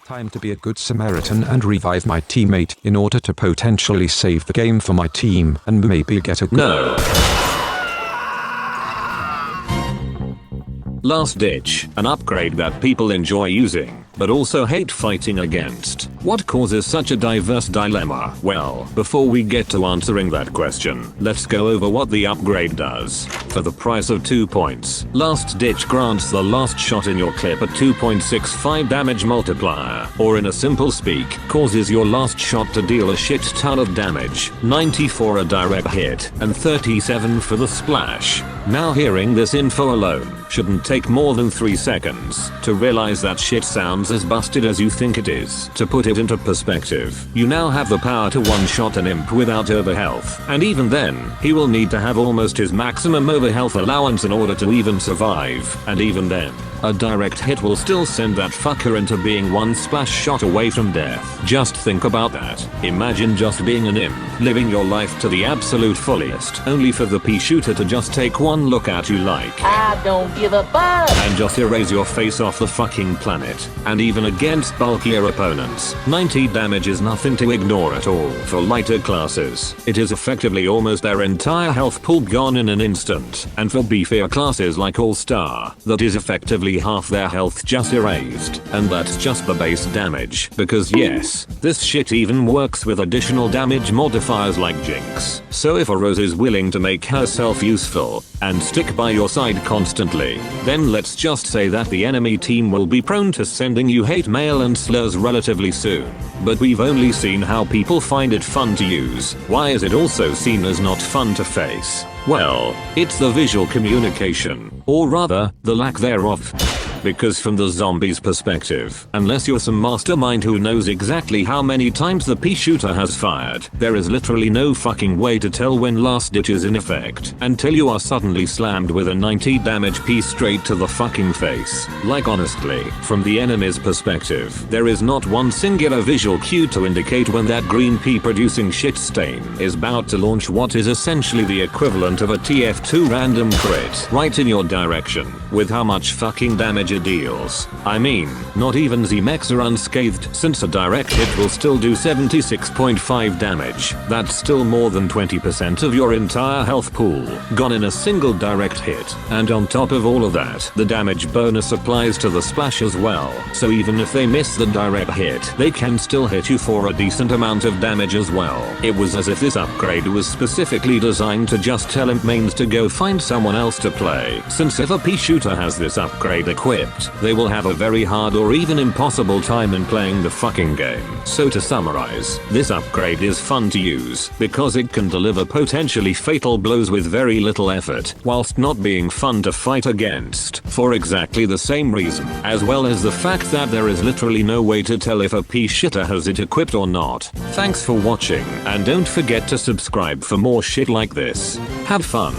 Time to be a good Samaritan and revive my teammate in order to potentially save the game for my team and maybe get a No. Last Ditch, an upgrade that people enjoy using, but also hate fighting against. What causes such a diverse dilemma? Well, before we get to answering that question, let's go over what the upgrade does. For the price of 2 points, Last Ditch grants the last shot in your clip a 2.65 damage multiplier, or in a simple speak, causes your last shot to deal a shit ton of damage, 90 for a direct hit, and 37 for the splash. Now hearing this info alone shouldn't take more than 3 seconds to realize that shit sounds as busted as you think it is. To put it into perspective, you now have the power to one-shot an imp without overhealth, and even then, he will need to have almost his maximum overhealth allowance in order to even survive, and even then, a direct hit will still send that fucker into being one splash shot away from death. Just think about that. Imagine just being an imp, living your life to the absolute fullest, only for the pea shooter to just take one look at you like, I don't give a fuck, and just erase your face off the fucking planet. And even against bulkier opponents, 90 damage is nothing to ignore at all. For lighter classes, it is effectively almost their entire health pool gone in an instant, and for beefier classes like All-Star, that is effectively half their health just erased, and that's just the base damage. Because yes, this shit even works with additional damage modifiers like Jinx. So if a Rose is willing to make herself useful, and stick by your side constantly, then let's just say that the enemy team will be prone to sending you hate mail and slurs relatively soon. But we've only seen how people find it fun to use. Why is it also seen as not fun to face? Well, it's the visual communication, or rather, the lack thereof. Because from the zombie's perspective, unless you're some mastermind who knows exactly how many times the pea shooter has fired, there is literally no fucking way to tell when Last Ditch is in effect until you are suddenly slammed with a 90 damage piece straight to the fucking face. Like honestly, from the enemy's perspective, there is not one singular visual cue to indicate when that green pea producing shit stain is about to launch what is essentially the equivalent of a TF2 random crit right in your direction, with how much fucking damage it deals. I mean, not even Z-Mex are unscathed, since a direct hit will still do 76.5 damage. That's still more than 20% of your entire health pool gone in a single direct hit. And on top of all of that, the damage bonus applies to the splash as well. So even if they miss the direct hit, they can still hit you for a decent amount of damage as well. It was as if this upgrade was specifically designed to just tell imp mains to go find someone else to play, since if a pea shooter has this upgrade equipped, they will have a very hard or even impossible time in playing the fucking game. So to summarize, this upgrade is fun to use because it can deliver potentially fatal blows with very little effort, whilst not being fun to fight against, for exactly the same reason, as well as the fact that there is literally no way to tell if a pea shitter has it equipped or not. Thanks for watching, and don't forget to subscribe for more shit like this. Have fun.